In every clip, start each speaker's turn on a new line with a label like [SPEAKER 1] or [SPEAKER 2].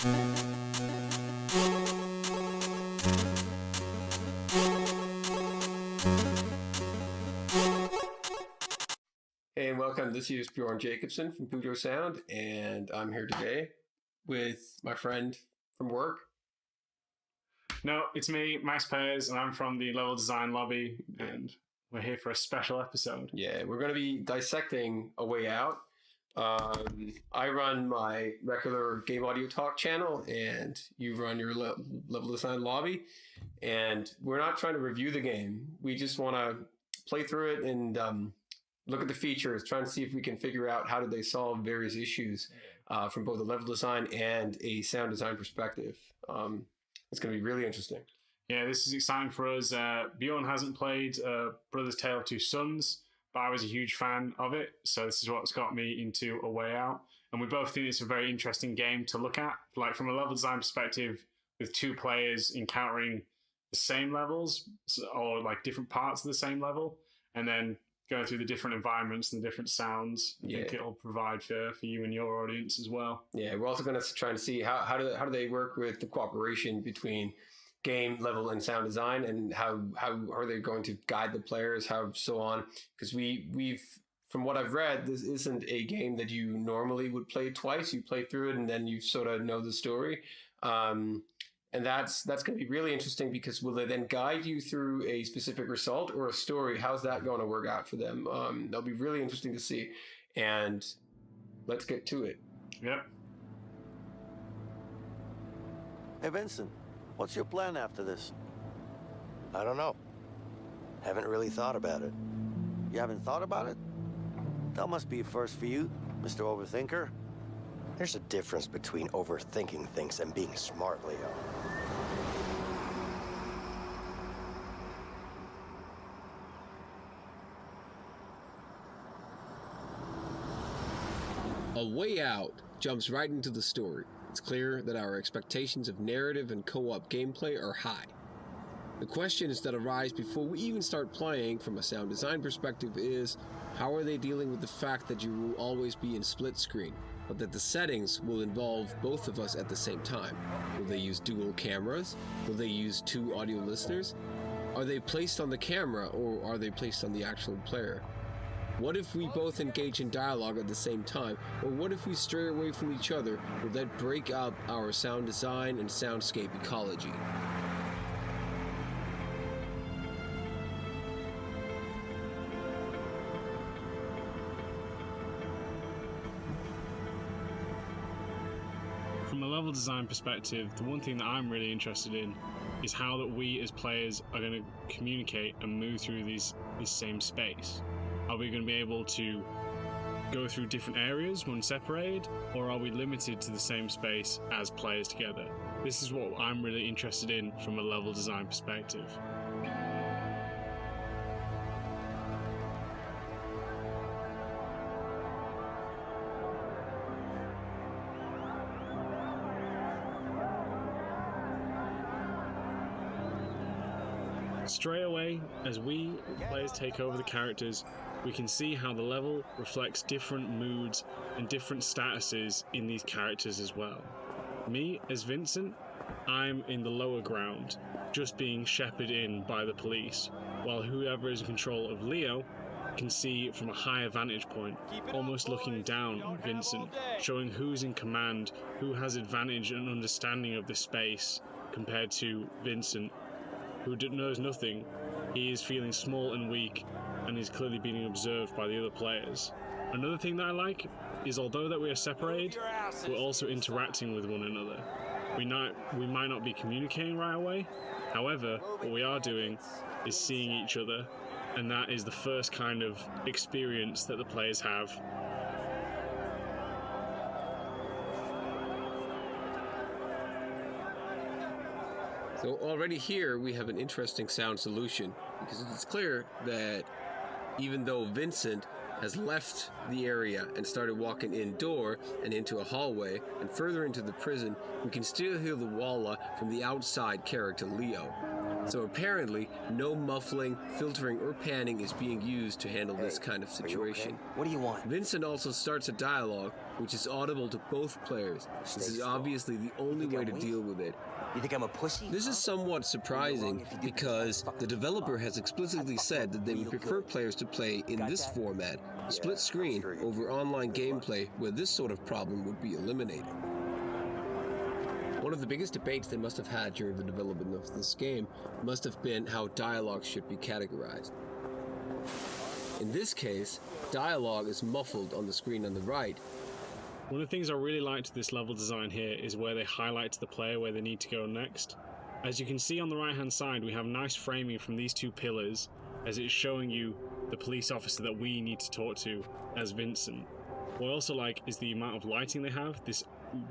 [SPEAKER 1] Hey, and welcome. This is Bjorn Jacboson from Pujo Sound, and I'm here today with my friend from work.
[SPEAKER 2] No, it's me, Max Payers, and I'm from the Level Design Lobby, and we're here for a special episode.
[SPEAKER 1] Yeah, we're going to be dissecting A Way Out. I run my regular Game Audio Talk channel, and you run your Level Design Lobby, and we're not trying to review the game. We just want to play through it and look at the features, trying to see if we can figure out how did they solve various issues from both a level design and a sound design perspective. It's going to be really interesting.
[SPEAKER 2] Yeah, this is exciting for us. Bjorn hasn't played Brother's Tale of Two Sons, but I was a huge fan of it, so this is what's got me into A Way Out. And we both think it's a very interesting game to look at, like from a level design perspective, with two players encountering the same levels or like different parts of the same level, and then going through the different environments and the different sounds. I think it'll provide for you and your audience as well. Yeah,
[SPEAKER 1] we're also going to try to see how do they work with the cooperation between game level and sound design, and how are they going to guide the players, how so on. Because we've from what I've read, this isn't a game that you normally would play twice. You play through it and then you sort of know the story. And that's going to be really interesting, because will they then guide you through a specific result or a story? How's that going to work out for them? That'll be really interesting to see. And let's get to it.
[SPEAKER 2] Yep.
[SPEAKER 3] Hey, Vincent, what's your plan after this?
[SPEAKER 4] I don't know. Haven't really thought about it.
[SPEAKER 3] You haven't thought about it? That must be a first for you, Mr. Overthinker.
[SPEAKER 4] There's a difference between overthinking things and being smart, Leo.
[SPEAKER 1] A Way Out jumps right into the story. It's clear that our expectations of narrative and co-op gameplay are high. The questions that arise before we even start playing from a sound design perspective is, how are they dealing with the fact that you will always be in split screen, but that the settings will involve both of us at the same time? Will they use dual cameras? Will they use two audio listeners? Are they placed on the camera, or are they placed on the actual player? What if we both engage in dialogue at the same time? Or what if we stray away from each other? Will that break up our sound design and soundscape ecology?
[SPEAKER 2] From a level design perspective, the one thing that I'm really interested in is how that we as players are going to communicate and move through this same space. Are we going to be able to go through different areas when separated, or are we limited to the same space as players together? This is what I'm really interested in from a level design perspective. Straight away, as we players take over the characters, we can see how the level reflects different moods and different statuses in these characters as well. Me, as Vincent, I'm in the lower ground, just being shepherded in by the police, while whoever is in control of Leo can see from a higher vantage point, almost looking down on Vincent, showing who's in command, who has advantage and understanding of the space compared to Vincent, who knows nothing. He is feeling small and weak, and is clearly being observed by the other players. Another thing that I like is, although that we are separated, we're also interacting with one another. We might not be communicating right away, however, what we are doing is seeing each other, and that is the first kind of experience that the players have.
[SPEAKER 1] So already here we have an interesting sound solution, because it's clear that even though Vincent has left the area and started walking indoor and into a hallway and further into the prison, we can still hear the walla from the outside character Leo. So apparently, no muffling, filtering, or panning is being used to handle this kind of situation.
[SPEAKER 4] Okay? What do you want?
[SPEAKER 1] Vincent also starts a dialogue, which is audible to both players. This is obviously the only way to deal with it.
[SPEAKER 4] You think I'm a pussy?
[SPEAKER 1] This is somewhat surprising because the developer has explicitly said that they would prefer players to play in this format, split screen, over online gameplay where this sort of problem would be eliminated. One of the biggest debates they must have had during the development of this game must have been how dialogue should be categorized. In this case, dialogue is muffled on the screen on the right.
[SPEAKER 2] One of the things I really liked with this level design here is where they highlight to the player where they need to go next. As you can see on the right hand side, we have nice framing from these two pillars as it's showing you the police officer that we need to talk to as Vincent. What I also like is the amount of lighting they have, this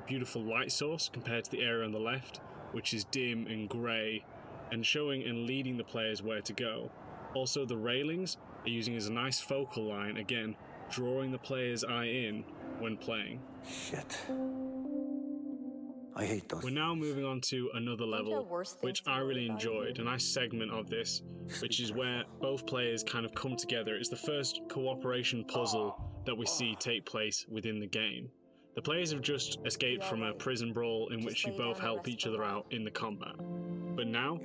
[SPEAKER 2] beautiful light source compared to the area on the left, which is dim and grey, and showing and leading the players where to go. Also, the railings are using as a nice focal line, again, drawing the player's eye in when playing.
[SPEAKER 3] Shit. I hate those.
[SPEAKER 2] We're now moving on to another level, which I really enjoyed, a nice segment of this, which is where both players kind of come together. It's the first cooperation puzzle that we see take place within the game. The players have just escaped from a prison brawl in which you both help each other out in the combat. But now,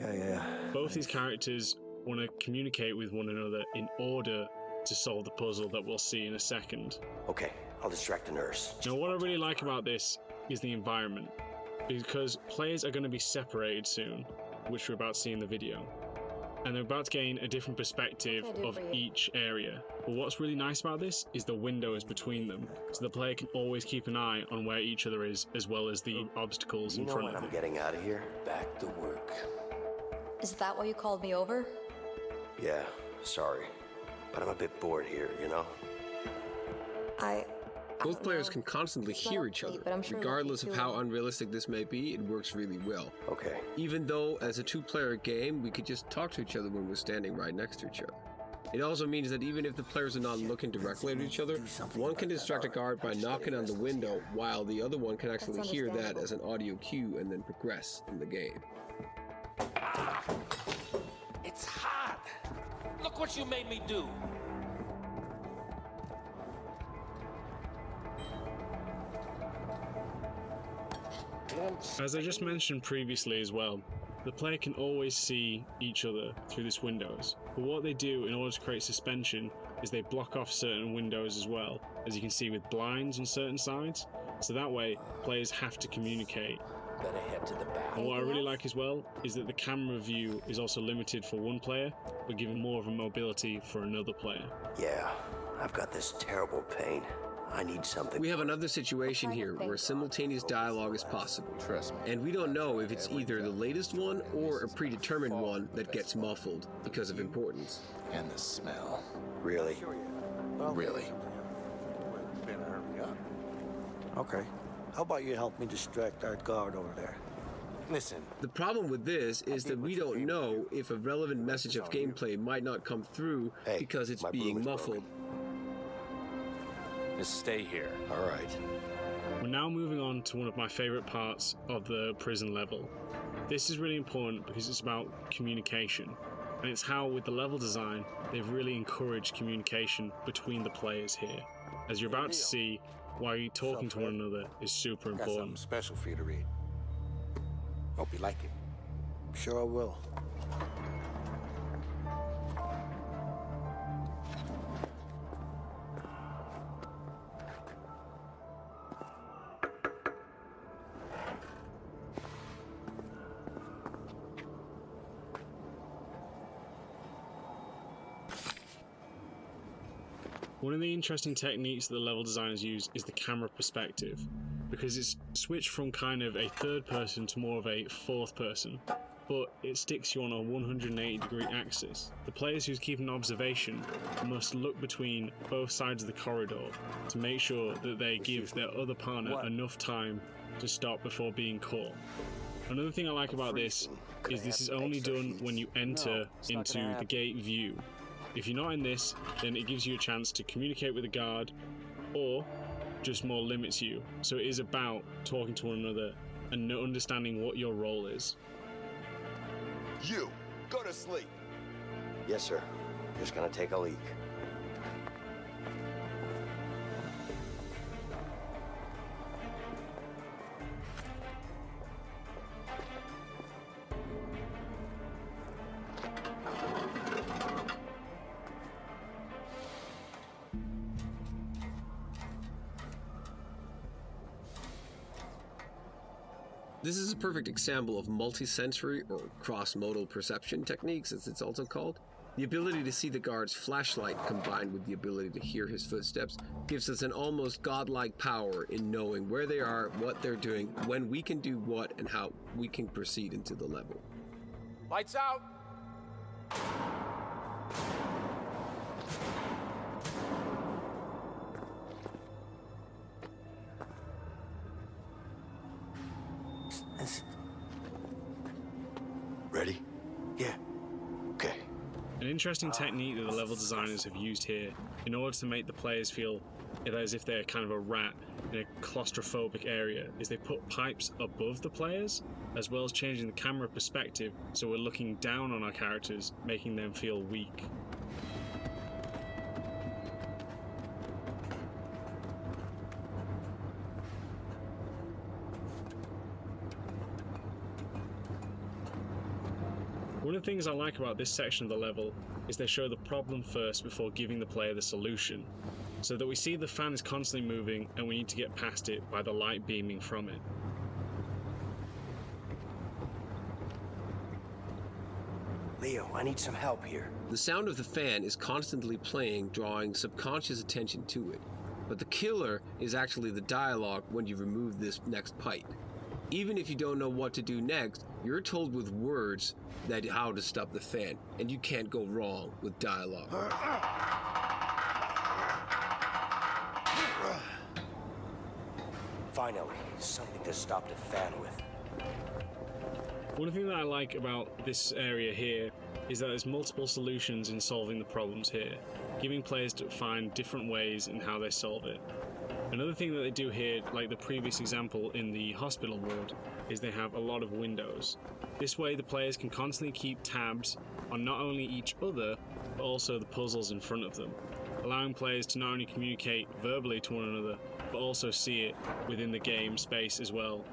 [SPEAKER 2] both these characters want to communicate with one another in order to solve the puzzle that we'll see in a second.
[SPEAKER 4] Okay, I'll distract the nurse.
[SPEAKER 2] Now, what I really like about this is the environment, because players are going to be separated soon, which we're about to see in the video, and they're about to gain a different perspective of each area. But what's really nice about this is the windows between them, so the player can always keep an eye on where each other is, as well as the obstacles in front of them.
[SPEAKER 4] I'm getting out of here.
[SPEAKER 3] Back to work.
[SPEAKER 5] Is that why you called me over?
[SPEAKER 4] Yeah, sorry. But I'm a bit bored here, you know?
[SPEAKER 1] Both players can constantly hear each other. Regardless of how unrealistic this may be, it works really well.
[SPEAKER 4] Okay.
[SPEAKER 1] Even though, as a two-player game, we could just talk to each other when we're standing right next to each other. It also means that even if the players are not looking directly at each other, one can distract a guard by knocking on the window, while the other one can actually hear that as an audio cue and then progress in the game.
[SPEAKER 6] It's hot! Look what you made me do!
[SPEAKER 2] As I just mentioned previously as well, the player can always see each other through these windows, but what they do in order to create suspension is they block off certain windows as well, as you can see with blinds on certain sides, so that way players have to communicate.
[SPEAKER 3] Better head to the back.
[SPEAKER 2] And what I really like as well is that the camera view is also limited for one player, but giving more of a mobility for another player.
[SPEAKER 4] Yeah, I've got this terrible pain. I need something.
[SPEAKER 1] We have another situation here where simultaneous dialogue is possible. Trust me. And we don't know if it's either the latest one or a predetermined one that gets muffled because of importance.
[SPEAKER 3] And the smell.
[SPEAKER 4] Really?
[SPEAKER 3] Really?
[SPEAKER 7] Okay. How about you help me distract that guard over there?
[SPEAKER 3] Listen.
[SPEAKER 1] The problem with this is that we don't know if a relevant message of gameplay might not come through because it's being muffled.
[SPEAKER 6] Just stay here.
[SPEAKER 4] All right.
[SPEAKER 2] We're now moving on to one of my favourite parts of the prison level. This is really important because it's about communication, and it's how with the level design they've really encouraged communication between the players here. As you're about to see, why talking to one another is super
[SPEAKER 3] Got something
[SPEAKER 2] important.
[SPEAKER 3] special for you to read. Hope you like it.
[SPEAKER 7] Sure I will.
[SPEAKER 2] One of the interesting techniques that the level designers use is the camera perspective, because it's switched from kind of a third person to more of a fourth person, but it sticks you on a 180-degree axis. The players who keep an observation must look between both sides of the corridor to make sure that they give their other partner enough time to stop before being caught. Another thing I like about this is only done when you enter into the gate view. If you're not in this, then it gives you a chance to communicate with the guard, or just more limits you. So it is about talking to one another and understanding what your role is.
[SPEAKER 8] You, Go to sleep.
[SPEAKER 4] Yes, sir. Just gonna take a leak.
[SPEAKER 1] This is a perfect example of multisensory or cross-modal perception techniques, as it's also called. The ability to see the guard's flashlight combined with the ability to hear his footsteps gives us an almost godlike power in knowing where they are, what they're doing, when we can do what, and how we can proceed into the level.
[SPEAKER 6] Lights out!
[SPEAKER 4] Ready?
[SPEAKER 7] Yeah.
[SPEAKER 4] Okay.
[SPEAKER 2] An interesting technique that the level designers have used here in order to make the players feel as if they're kind of a rat in a claustrophobic area is they put pipes above the players, as well as changing the camera perspective so we're looking down on our characters, making them feel weak. One of the things I like about this section of the level is they show the problem first before giving the player the solution, so that we see the fan is constantly moving and we need to get past it by the light beaming from it.
[SPEAKER 4] Leo, I need some help here.
[SPEAKER 1] The sound of the fan is constantly playing, drawing subconscious attention to it. But the killer is actually the dialogue when you remove this next pipe. Even if you don't know what to do next, you're told with words that how to stop the fan, and you can't go wrong with dialogue.
[SPEAKER 4] Finally, something to stop the fan with.
[SPEAKER 2] One thing that I like about this area here is that there's multiple solutions in solving the problems here, giving players to find different ways in how they solve it. Another thing that they do here, like the previous example in the hospital ward, is they have a lot of windows. This way the players can constantly keep tabs on not only each other, but also the puzzles in front of them, allowing players to not only communicate verbally to one another, but also see it within the game space as well.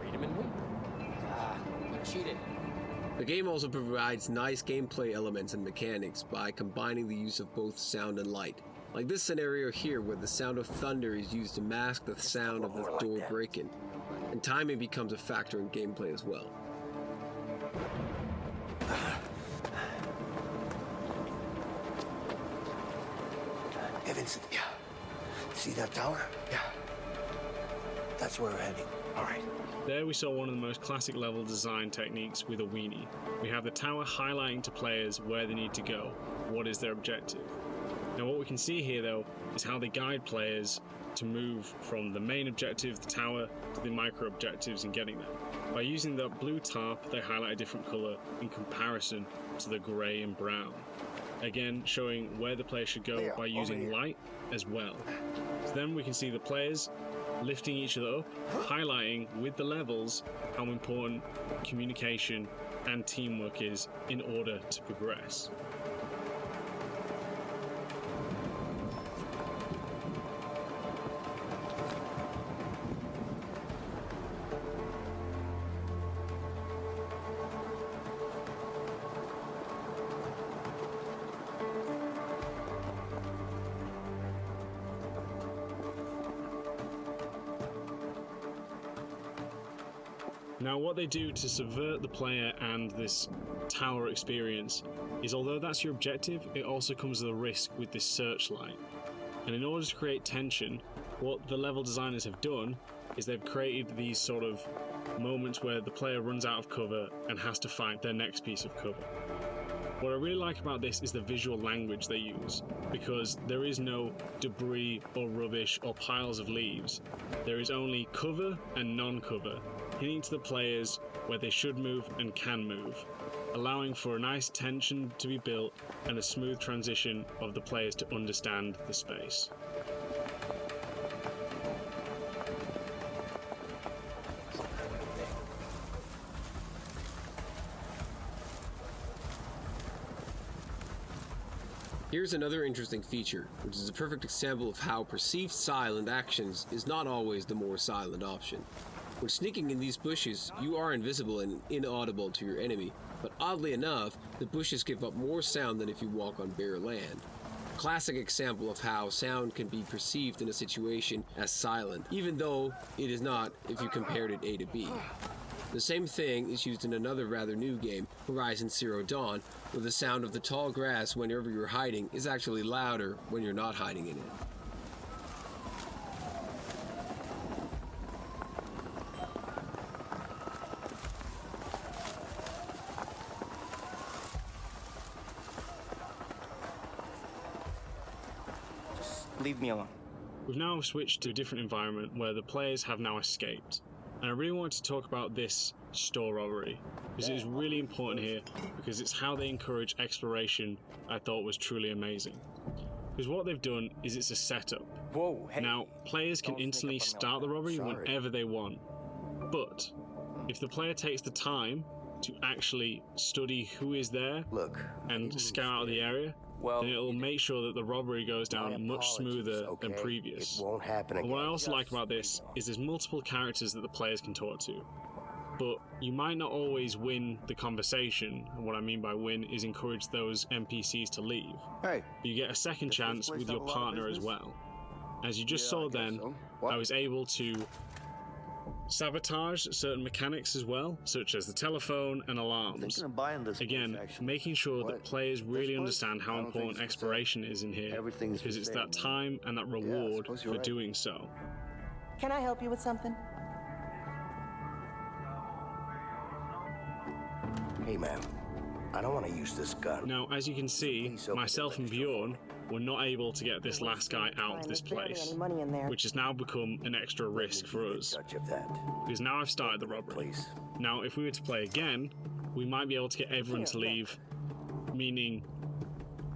[SPEAKER 6] Read him and win. You cheated.
[SPEAKER 1] The game also provides nice gameplay elements and mechanics by combining the use of both sound and light. Like this scenario here where the sound of thunder is used to mask the sound of the door break-in, and timing becomes a factor in gameplay as well.
[SPEAKER 7] Evans, yeah. See that tower? Yeah. That's where we're heading. All right.
[SPEAKER 2] There we saw one of the most classic level design techniques with a weenie. We have the tower highlighting to players where they need to go, what is their objective. Now what we can see here though is how they guide players to move from the main objective, the tower, to the micro objectives in getting there. By using the blue tarp, they highlight a different colour in comparison to the grey and brown. Again, showing where the player should go by using light as well. So then we can see the players lifting each other up, highlighting with the levels how important communication and teamwork is in order to progress. Now what they do to subvert the player and this tower experience is, although that's your objective, it also comes with a risk with this searchlight. And in order to create tension, what the level designers have done is they've created these sort of moments where the player runs out of cover and has to find their next piece of cover. What I really like about this is the visual language they use, because there is no debris or rubbish or piles of leaves. There is only cover and non-cover, hinting to the players where they should move and can move, allowing for a nice tension to be built and a smooth transition of the players to understand the space.
[SPEAKER 1] Here's another interesting feature, which is a perfect example of how perceived silent actions is not always the more silent option. When sneaking in these bushes, you are invisible and inaudible to your enemy, but oddly enough, the bushes give up more sound than if you walk on bare land. Classic example of how sound can be perceived in a situation as silent, even though it is not if you compared it A to B. The same thing is used in another rather new game, Horizon Zero Dawn, where the sound of the tall grass whenever you're hiding is actually louder when you're not hiding in it.
[SPEAKER 8] Leave me alone.
[SPEAKER 2] We've now switched to a different environment where the players have now escaped. And I really want to talk about this store robbery, because it is really important here, because it's how they encourage exploration I thought was truly amazing. Because what they've done is it's a setup.
[SPEAKER 8] Whoa, hey.
[SPEAKER 2] Now, players can
[SPEAKER 8] Don't sneak
[SPEAKER 2] instantly
[SPEAKER 8] up on me
[SPEAKER 2] start the
[SPEAKER 8] like that.
[SPEAKER 2] robbery
[SPEAKER 8] Sorry.
[SPEAKER 2] whenever they want. But if the player takes the time to actually study who is there
[SPEAKER 7] Look,
[SPEAKER 2] and scout out the area,
[SPEAKER 8] Well,
[SPEAKER 2] then it'll make sure that the robbery goes
[SPEAKER 7] my
[SPEAKER 2] down much
[SPEAKER 7] apologies,
[SPEAKER 2] smoother than
[SPEAKER 7] okay?
[SPEAKER 2] previous.
[SPEAKER 7] It won't happen
[SPEAKER 2] And
[SPEAKER 7] again.
[SPEAKER 2] what I also like about this is there's multiple characters that the players can talk to. But you might not always win the conversation, and what I mean by win is encourage those NPCs to leave.
[SPEAKER 7] Hey,
[SPEAKER 2] You get a second
[SPEAKER 7] Does this
[SPEAKER 2] chance
[SPEAKER 7] place
[SPEAKER 2] with
[SPEAKER 7] have
[SPEAKER 2] your
[SPEAKER 7] a lot of
[SPEAKER 2] partner as
[SPEAKER 7] business?
[SPEAKER 2] well. As you just
[SPEAKER 7] Yeah,
[SPEAKER 2] saw
[SPEAKER 7] I guess
[SPEAKER 2] then,
[SPEAKER 7] so. What?
[SPEAKER 2] I was able to sabotage certain mechanics as well, such as the telephone and alarms.
[SPEAKER 3] Thinking of buying this
[SPEAKER 2] Again,
[SPEAKER 3] place, actually.
[SPEAKER 2] making sure that
[SPEAKER 3] What?
[SPEAKER 2] players really
[SPEAKER 3] place?
[SPEAKER 2] understand
[SPEAKER 3] I
[SPEAKER 2] how
[SPEAKER 3] don't think
[SPEAKER 2] important
[SPEAKER 3] it's for sale.
[SPEAKER 2] exploration is in here,
[SPEAKER 3] Everything's for
[SPEAKER 2] because it's
[SPEAKER 3] sale,
[SPEAKER 2] that time and that reward
[SPEAKER 3] suppose
[SPEAKER 2] for
[SPEAKER 3] you're right.
[SPEAKER 2] doing so.
[SPEAKER 9] Can I help you with something?
[SPEAKER 7] hey, ma'am. I don't want to use this gun.
[SPEAKER 2] Now, as you can see,
[SPEAKER 7] Please open
[SPEAKER 2] myself
[SPEAKER 7] the
[SPEAKER 2] and
[SPEAKER 7] register
[SPEAKER 2] Bjorn were not able to get this last guy out of this
[SPEAKER 9] There's barely
[SPEAKER 2] place,
[SPEAKER 9] any money in there.
[SPEAKER 2] which has now become an extra risk for us,
[SPEAKER 7] Touch of that,
[SPEAKER 2] because now I've started the robbery.
[SPEAKER 7] please.
[SPEAKER 2] Now, if we were to play again, we might be able to get everyone to leave, meaning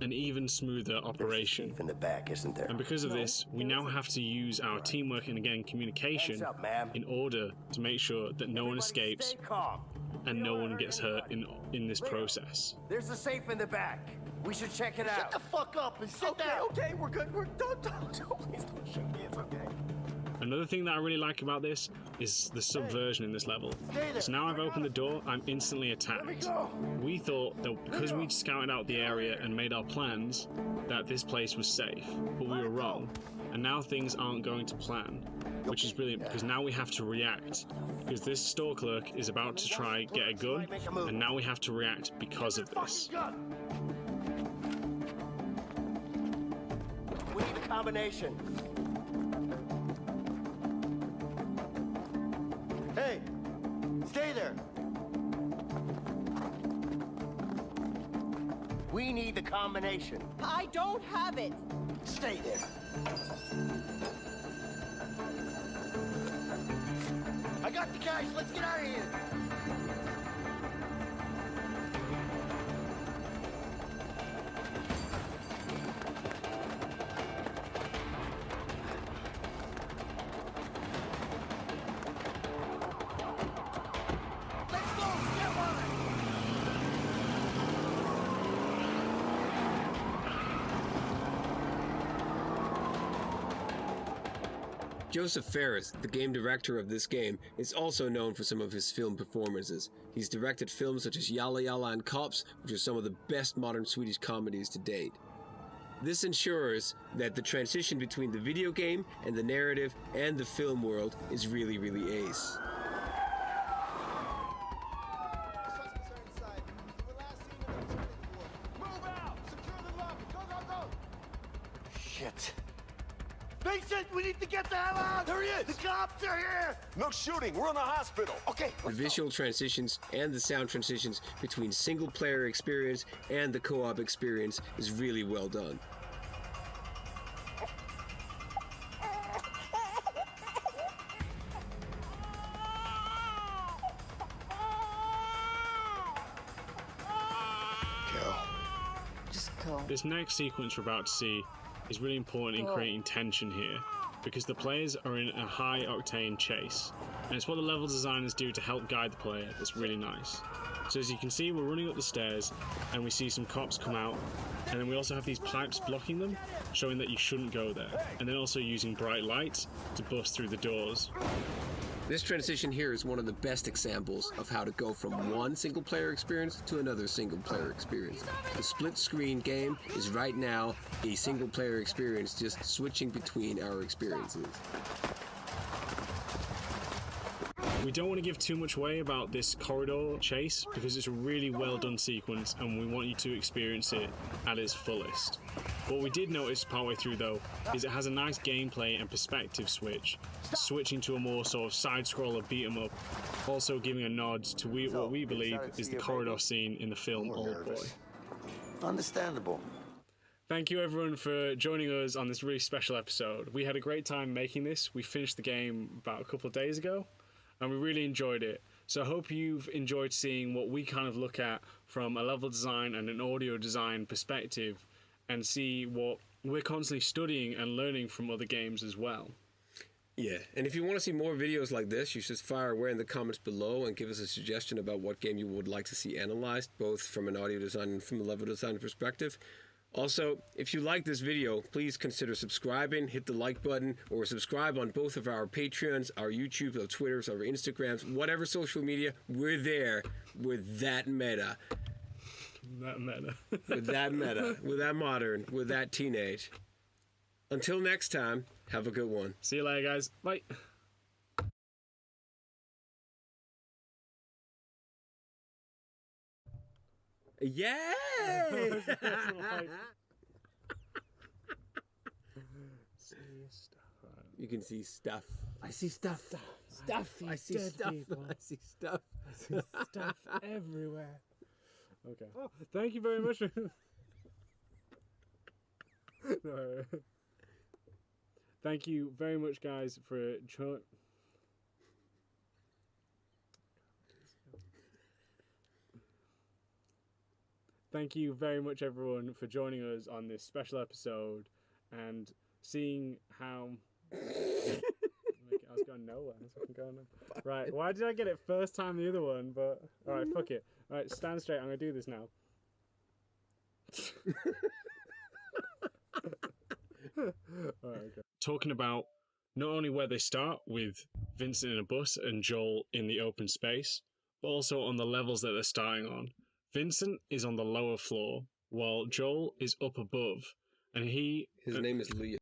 [SPEAKER 2] an even smoother
[SPEAKER 7] There's a
[SPEAKER 2] operation.
[SPEAKER 7] safe in the back, isn't there?
[SPEAKER 2] And because of this, we now have to use our teamwork and again communication
[SPEAKER 7] Hands up, ma'am.
[SPEAKER 2] in order to make sure that no one escapes
[SPEAKER 7] Stay calm.
[SPEAKER 2] and no one gets hurt in this process.
[SPEAKER 7] There's a safe in the back. We should check it
[SPEAKER 3] Shut
[SPEAKER 7] out.
[SPEAKER 3] the fuck up and sit down.
[SPEAKER 7] Okay, we're good. Don't, please don't shoot me. It's okay.
[SPEAKER 2] Another thing that I really like about this is the subversion in this level. So now I've opened the door, I'm instantly attacked. We thought that because we'd scouted out the area and made our plans, that this place was safe, but we were wrong. And now things aren't going to plan, which is brilliant because now we have to react. Because this store clerk is about to try get a gun, and now we have to react because of this.
[SPEAKER 7] We need a combination.
[SPEAKER 3] Hey, stay there.
[SPEAKER 7] We need the combination.
[SPEAKER 9] I don't have it.
[SPEAKER 7] Stay there.
[SPEAKER 3] I got the guys. Let's get out of here. Let's go. Get one.
[SPEAKER 1] Joseph Fares, the game director of this game, is also known for some of his film performances. He's directed films such as Yalla Yalla and Cops, which are some of the best modern Swedish comedies to date. This ensures that the transition between the video game and the narrative and the film world is really, really ace.
[SPEAKER 7] Shit.
[SPEAKER 3] Mason, we need to get the hell out. There he is. The cops are here.
[SPEAKER 10] No shooting. We're in the hospital.
[SPEAKER 3] Okay.
[SPEAKER 1] The visual transitions and the sound transitions between single-player experience and the co-op experience is really well done.
[SPEAKER 7] Carol.
[SPEAKER 5] Just go.
[SPEAKER 2] This next sequence we're about to see is really important in creating tension here. because the players are in a high-octane chase, and it's what the level designers do to help guide the player that's really nice. So as you can see, we're running up the stairs, and we see some cops come out, and then we also have these pipes blocking them, showing that you shouldn't go there, and then also using bright lights to bust through the doors.
[SPEAKER 1] This transition here is one of the best examples of how to go from one single-player experience to another single-player experience. The split-screen game is right now a single-player experience, just switching between our experiences.
[SPEAKER 2] We don't want to give too much away about this corridor chase because it's a really well done sequence and we want you to experience it at its fullest. What we did notice partway through though is it has a nice gameplay and perspective switch, switching to a more sort of side-scroller beat-em-up, also giving a nod to what we believe is the corridor scene in the film Oldboy.
[SPEAKER 3] Understandable.
[SPEAKER 2] Thank you everyone for joining us on this really special episode. We had a great time making this. We finished the game about a couple of days ago, and we really enjoyed it. So I hope you've enjoyed seeing what we kind of look at from a level design and an audio design perspective, and see what we're constantly studying and learning from other games as well.
[SPEAKER 1] Yeah, and if you want to see more videos like this, you should fire away in the comments below and give us a suggestion about what game you would like to see analyzed, both from an audio design and from a level design perspective. Also, if you like this video, please consider subscribing, hit the like button, or subscribe on both of our Patreons, our YouTube, our Twitters, our Instagrams, whatever social media, we're there with that meta.
[SPEAKER 2] That meta.
[SPEAKER 1] With that meta, with that modern, with that teenage. Until next time, have a good one.
[SPEAKER 2] See you later, guys. Bye.
[SPEAKER 1] Yay! You can see stuff. I see stuff. Stuff. I see stuff. I see stuff.
[SPEAKER 2] I see stuff everywhere. Okay. Oh, thank you very much. No. Thank you very much, guys, for Thank you very much, everyone, for joining us on this special episode and seeing how. I was going nowhere. Right, why did I get it first time the other one? But all right, fuck it. All right, stand straight. I'm gonna do this now. All right, okay. Talking about not only where they start with Vincent in a bus and Joel in the open space, but also on the levels that they're starting on. Vincent is on the lower floor, while Joel is up above, and
[SPEAKER 1] his name is Leah.